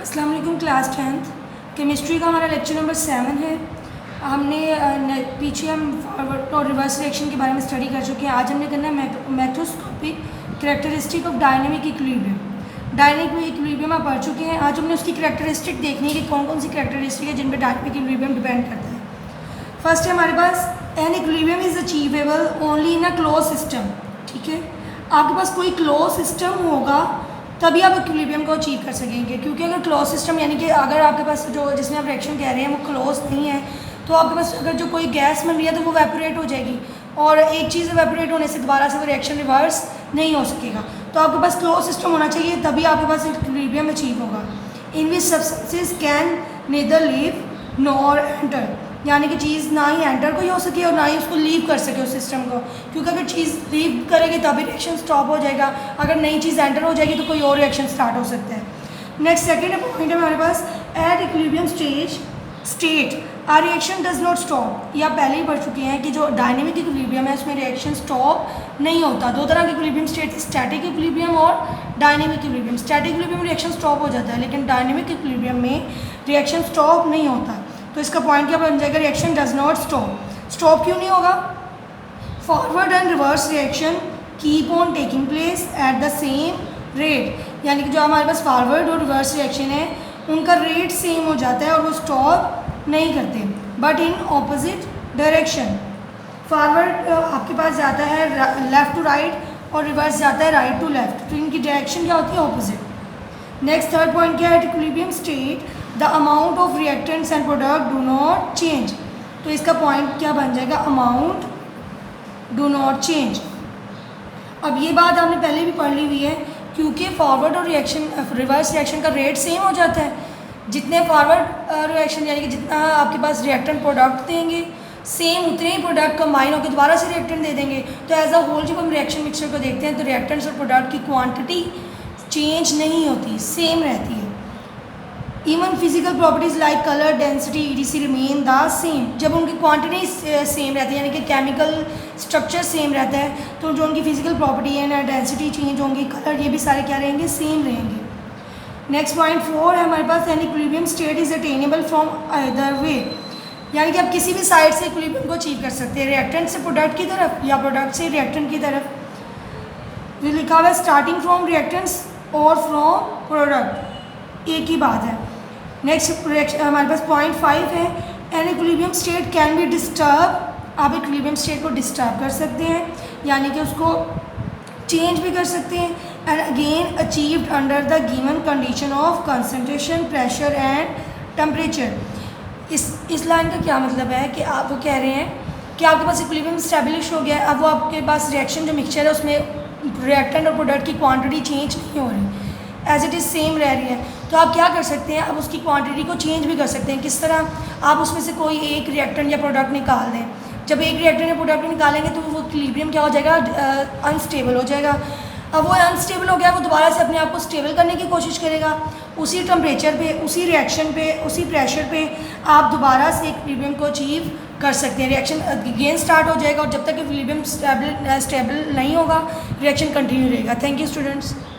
अस्सलाम वालेकुम class 10th chemistry का हमारा लेक्चर नंबर 7 है। हमने पीछे हम फॉरवर्ड और रिवर्स रिएक्शन के बारे में स्टडी कर चुके हैं। आज हमने करना है macroscopic characteristic of dynamic equilibrium. Dynamic equilibrium आप पढ़ चुके हैं। आज हमने उसकी कैरेक्टरिस्टिक देखनी है कि कौन कौन सी कैरेक्टरिस्टिक है जिन पर डायनेमिक इक्विलिब्रियम डिपेंड करता है। फर्स्ट है हमारे पास an equilibrium is achievable only in a close system. ठीक है, आपके पास कोई क्लोज सिस्टम होगा तभी आप इक्विलिब्रियम को अचीव कर सकेंगे, क्योंकि अगर क्लोज सिस्टम यानी कि अगर आपके पास जो जिसमें आप रिएक्शन कह रहे हैं वो क्लोज नहीं है तो आपके पास अगर जो कोई गैस बन रही है तो वो वेपोरेट हो जाएगी और एक चीज़ वेपोरेट होने से दोबारा से वो रिएक्शन रिवर्स नहीं हो सकेगा। तो आपके पास क्लोज सिस्टम होना चाहिए तभी आपके पास इक्विलिब्रियम अचीव होगा। In which substances can neither leave nor enter, यानी कि चीज़ ना ही एंटर कोई हो सके और ना ही उसको लीव कर सके उस सिस्टम को, क्योंकि अगर चीज़ लीव करेगी तभी रिएक्शन स्टॉप हो जाएगा, अगर नई चीज़ एंटर हो जाएगी तो कोई और रिएक्शन स्टार्ट हो सकता है। नेक्स्ट सेकंड पॉइंट है हमारे पास at equilibrium state a reaction does not stop. ये आप पहले ही पढ़ चुके हैं कि जो डायनेमिक इक्विलिब्रियम है उसमें रिएक्शन स्टॉप नहीं होता। दो तरह के इक्विलिब्रियम स्टेट, स्टैटिक इक्विलिब्रियम और डायनेमिक इक्विलिब्रियम। स्टैटिक इक्विलिब्रियम में रिएक्शन स्टॉप हो जाता है, लेकिन डायनेमिक इक्विलिब्रियम में रिएक्शन स्टॉप नहीं होता। तो इसका पॉइंट क्या बन जाएगा, reaction does not stop. Stop क्यों नहीं होगा? Forward and reverse reaction keep on taking place at the same rate, यानी कि जो हमारे पास फॉरवर्ड और रिवर्स रिएक्शन है उनका रेट सेम हो जाता है और वो स्टॉप नहीं करते, but in opposite direction. Forward आपके पास जाता है लेफ़्ट टू राइट और रिवर्स जाता है राइट टू लेफ़्ट, तो इनकी डायरेक्शन क्या होती है, ऑपोजिट। नेक्स्ट थर्ड पॉइंट क्या है, eight equilibrium state the amount of reactants and product do not change. तो इसका पॉइंट क्या बन जाएगा, अमाउंट डू नॉट चेंज। अब ये बात आपने पहले भी पढ़ ली हुई है, क्योंकि फॉरवर्ड और रिवर्स रिएक्शन का रेट सेम हो जाता है। जितने फॉरवर्ड रिएक्शन यानी कि जितना आपके पास रिएक्टेंट प्रोडक्ट देंगे सेम उतने ही प्रोडक्ट कंबाइन होकर दोबारा से रिएक्टेंट दे देंगे। तो एज अ होल जब हम रिएक्शन मिक्सचर को देखते हैं तो रिएक्टेंट्स और प्रोडक्ट की क्वांटिटी चेंज नहीं होती, सेम रहती है। Even physical properties like colour, density, EDC remain the same. जब उनकी क्वांटिटी सेम रहती है यानी कि केमिकल स्ट्रक्चर सेम रहता है तो जो उनकी फिजिकल प्रॉपर्टी है ना, डेंसिटी चेंज होंगी, कलर, ये भी सारे क्या रहेंगे, सेम रहेंगे। नेक्स्ट पॉइंट 4 है हमारे पास an equilibrium state is attainable from other way, यानी कि आप किसी भी साइड से इक्विलिब्रियम को अचीव कर सकते हैं, रिएक्टेंट से प्रोडक्ट की तरफ या प्रोडक्ट से रिएक्टेंट की तरफ। जो लिखा हुआ है स्टार्टिंग फ्रॉम रिएक्टेंट्स और फ्रॉम प्रोडक्ट, एक ही बात है। नेक्स्ट हमारे पास पॉइंट 5 है N equilibrium state can be disturb. आप इक्विलिब्रियम स्टेट को डिस्टर्ब कर सकते हैं, यानी कि उसको चेंज भी कर सकते हैं। And again achieved under the given condition of concentration, pressure and temperature. इस लाइन का क्या मतलब है कि आप वो कह रहे हैं कि आपके पास इक्विलिब्रियम स्टैब्लिश हो गया है, अब वो आपके पास रिएक्शन जो मिक्सचर है उसमें रिएक्टेंट और प्रोडक्ट की क्वांटिटी चेंज नहीं हो रही, एज इट इज़ सेम रह रही है। तो आप क्या कर सकते हैं, अब उसकी क्वांटिटी को चेंज भी कर सकते हैं। किस तरह, आप उसमें से कोई एक रिएक्टेंट या प्रोडक्ट निकाल दें। जब एक रिएक्टेंट या प्रोडक्ट निकालेंगे तो वो इक्विलिब्रियम क्या हो जाएगा, अनस्टेबल हो जाएगा। अब वो अनस्टेबल हो गया, वो दोबारा से अपने आप को स्टेबल करने की कोशिश करेगा। उसी टेम्परेचर पे, उसी रिएक्शन पे, उसी प्रेशर पे आप दोबारा से इक्विलिब्रियम को अचीव कर सकते हैं। रिएक्शन अगेन स्टार्ट हो जाएगा और जब तक इक्विलिब्रियम स्टेबल नहीं होगा रिएक्शन कंटिन्यू रहेगा। Thank you students.